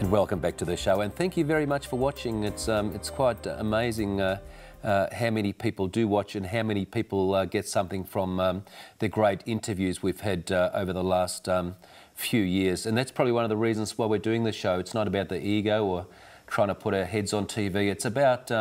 And welcome back to the show, and thank you very much for watching. It's quite amazing how many people do watch and how many people get something from the great interviews we've had over the last few years. And that's probably one of the reasons why we're doing the show. It's not about the ego or trying to put our heads on TV. It's about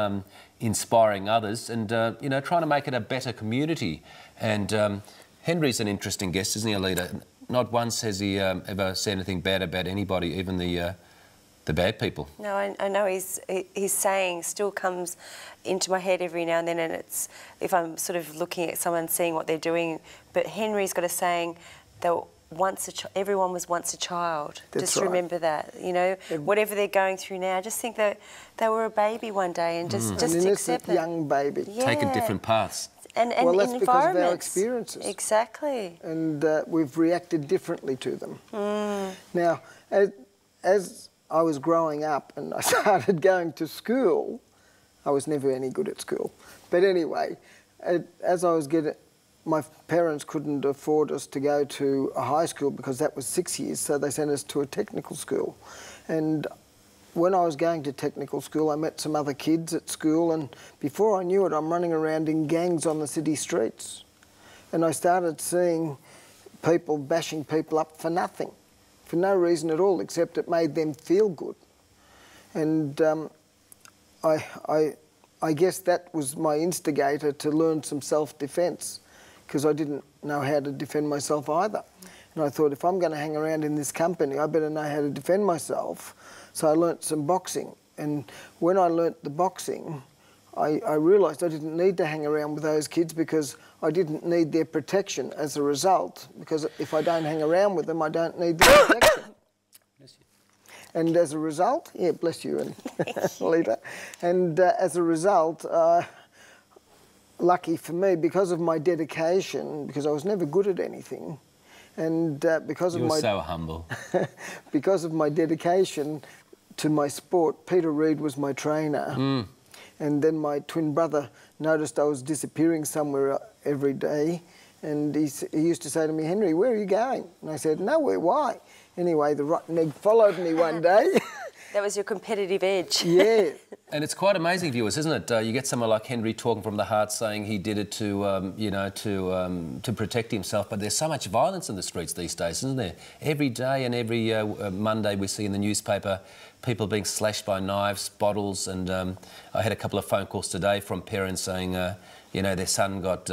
inspiring others and, you know, trying to make it a better community. And Henry's an interesting guest, isn't he, Alita? Not once has he ever said anything bad about anybody, even the bad people. No, I know his saying still comes into my head every now and then, and it's if I'm sort of looking at someone, seeing what they're doing. But Henry's got a saying that everyone was once a child. That's just right. Remember that, you know, whatever they're going through now, just think that they were a baby one day and just accept it. Young baby. Yeah. Taking different paths. And well, that's in because of our experiences. Exactly. And we've reacted differently to them. Now, as I was growing up and I started going to school, I was never any good at school. But anyway, as I was my parents couldn't afford us to go to a high school because that was 6 years, so they sent us to a technical school. And when I was going to technical school, I met some other kids at school, and before I knew it, I'm running around in gangs on the city streets. And I started seeing people bashing people up for nothing, for no reason at all, except it made them feel good. And I guess that was my instigator to learn some self-defence, because I didn't know how to defend myself either. And I thought, if I'm going to hang around in this company, I better know how to defend myself. So I learnt some boxing. And when I learnt the boxing, I realised I didn't need to hang around with those kids because I didn't need their protection as a result. Because if I don't hang around with them, I don't need their protection. Bless you. And as a result, yeah, bless you, and Lita. And as a result, lucky for me, because of my dedication, because I was never good at anything, and because of You're my... so humble. Because of my dedication to my sport, Peter Reid was my trainer. And then my twin brother noticed I was disappearing somewhere every day, and he used to say to me, "Henry, where are you going?" And I said, "Nowhere, why?" Anyway, the rotten egg followed me one day. That was your competitive edge. Yeah. And it's quite amazing, viewers, isn't it? You get someone like Henry talking from the heart, saying he did it to, you know, to protect himself. But there's so much violence in the streets these days, isn't there? Every day and every Monday we see in the newspaper people being slashed by knives, bottles, and I had a couple of phone calls today from parents saying, you know, their son got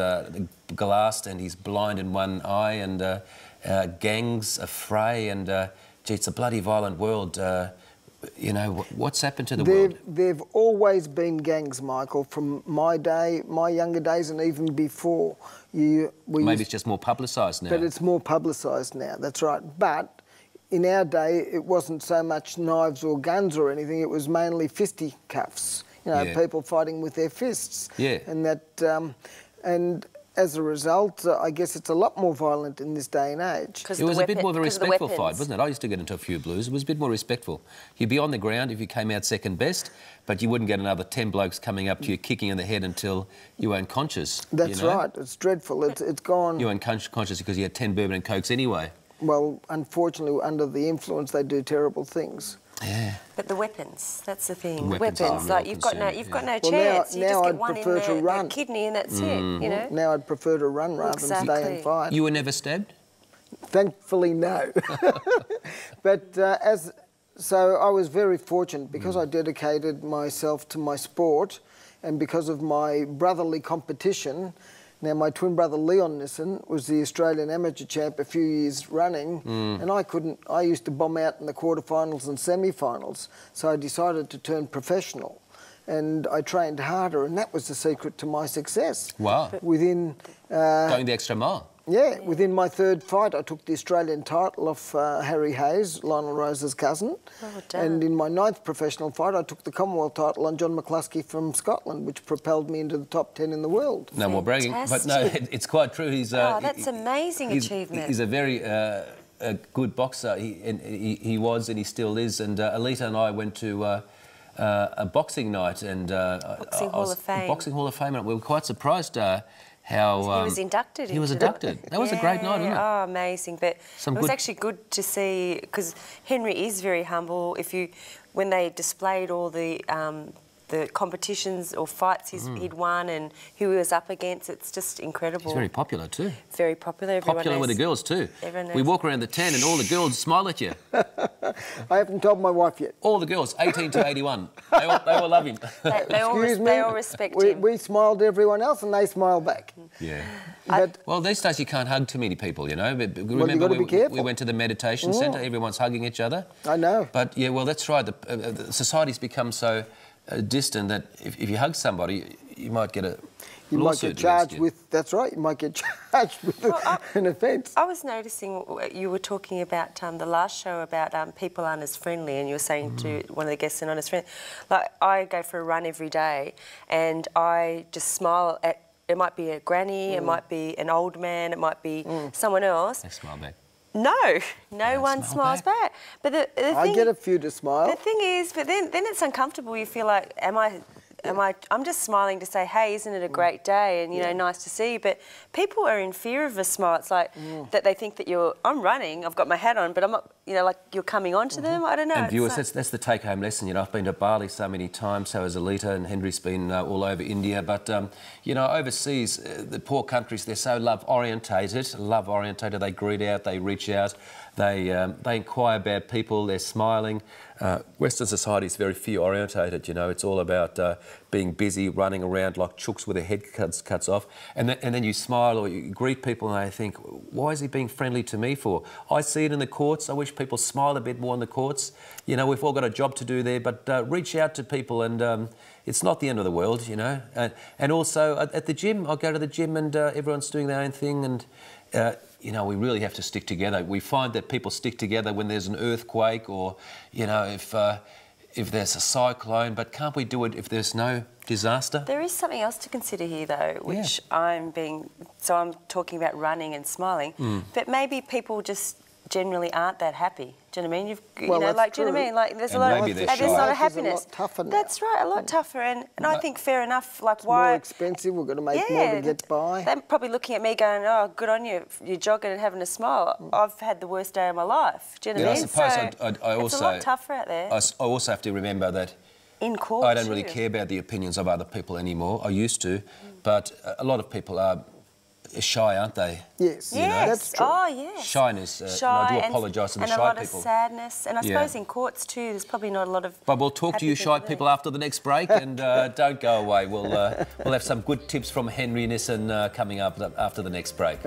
glassed and he's blind in one eye, and gangs affray, and gee, it's a bloody violent world. You know, what's happened to the world? There've always been gangs, Michael, from my day, my younger days, and even before. Maybe it's just more publicised now. But it's more publicised now, that's right. But in our day, it wasn't so much knives or guns or anything, it was mainly fisticuffs, you know, people fighting with their fists. Yeah. And that, and as a result, I guess it's a lot more violent in this day and age. It was a bit more of a respectful fight, wasn't it? I used to get into a few blues. It was a bit more respectful. You'd be on the ground if you came out second best, but you wouldn't get another 10 blokes coming up to you, kicking in the head until you were unconscious. That's you know? right. It's dreadful. It's gone... You were unconscious because you had 10 bourbon and cokes anyway. Well, unfortunately, under the influence, they do terrible things. Yeah. But the weapons, that's the thing. Weapons like you've got no chance. Now you just get I'd one in prefer the kidney and that's it, you know? Now I'd prefer to run rather than stay and fight. You were never stabbed? Thankfully, no. But so I was very fortunate because I dedicated myself to my sport, and because of my brotherly competition. Now, my twin brother Leon Nissen was the Australian amateur champ a few years running, and I used to bomb out in the quarterfinals and semi-finals, so I decided to turn professional. And I trained harder, and that was the secret to my success. Wow. Within... going the extra mile. Yeah, within my third fight, I took the Australian title off Harry Hayes, Lionel Rose's cousin. Well done. And in my 9th professional fight, I took the Commonwealth title on John McCluskey from Scotland, which propelled me into the top 10 in the world. No more bragging, but no, it's quite true. He's that's amazing achievement. He's a very a good boxer. He was and he still is. And Alita and I went to a boxing night and Boxing Hall of Fame. Boxing Hall of Fame, and we were quite surprised. how... he was inducted. He was inducted. That was a great night, wasn't it? Oh, amazing. But Some it was good... actually good to see, because Henry is very humble. When they displayed all the competitions or fights he'd won and who he was up against, it's just incredible. He's very popular too. Very popular. Everyone Popular knows. with the girls too. Everyone We knows. walk around the tent and all the girls smile at you. I haven't told my wife yet. All the girls, 18 to 81. They all love him. They all respect him. We smiled at everyone else and they smiled back. Yeah. But Well, these days you can't hug too many people, you know. But remember, you've got to be careful. we went to the meditation centre, everyone's hugging each other. I know. But yeah, well, that's right. The society's become so distant that if you hug somebody, you might get a You might get charged with, that's right, you might get charged with an offence. I was noticing you were talking about the last show about people aren't as friendly, and you were saying to one of the guests they're not as friendly. Like, I go for a run every day and I just smile at, it might be a granny, it might be an old man, it might be someone else. They smile back. No one smiles back. But the thing, I get a few to smile. The thing is, but then it's uncomfortable. You feel like, I'm just smiling to say, hey, isn't it a great day? And, you know, nice to see you. But people are in fear of a smile. It's like that they think that I'm running, I've got my hat on, but I'm not, you know, like you're coming on to them. I don't know. And It's viewers, like, that's the take-home lesson. You know, I've been to Bali so many times, so has Alita, and Henry's been all over India. But, you know, overseas, the poor countries, they're so love-orientated. They greet out, they reach out, they inquire about people, they're smiling. Western society is very fear-orientated, you know. It's all about being busy, running around like chooks with their head cuts off. And then you smile or you greet people and they think, why is he being friendly to me for? I see it in the courts. I wish people smile a bit more in the courts. You know, we've all got a job to do there, but reach out to people and it's not the end of the world, you know. And also at the gym, I go to the gym and everyone's doing their own thing and... you know, we really have to stick together. We find that people stick together when there's an earthquake or, you know, if there's a cyclone, but can't we do it if there's no disaster? there is something else to consider here, though, which I'm talking about running and smiling, but maybe people just generally aren't that happy. Do you know what I mean? You know, like, do you know what I mean? Like, there's And a lot maybe of they're there's shy. a lot of Life is a happiness. lot tougher now. That's right, a lot tougher, and I think fair enough. Like, It's why? more expensive, we've got to make more to get by. They're probably looking at me going, "Oh, good on you, you're jogging and having a smile." I've had the worst day of my life. Do you know what I mean? I suppose I it's also... a lot tougher out there. I also have to remember that In court, I don't really too. care about the opinions of other people anymore. I used to, but a lot of people are shy, aren't they? Yes, You know? that's true. Oh, yes. Shyness. Shy, and I do apologise to the and shy a lot people. of sadness, and I Yeah. suppose in courts too. There's probably not a lot of. But we'll talk to you happy shy there. people after the next break, and don't go away. We'll have some good tips from Henry Nissen coming up after the next break.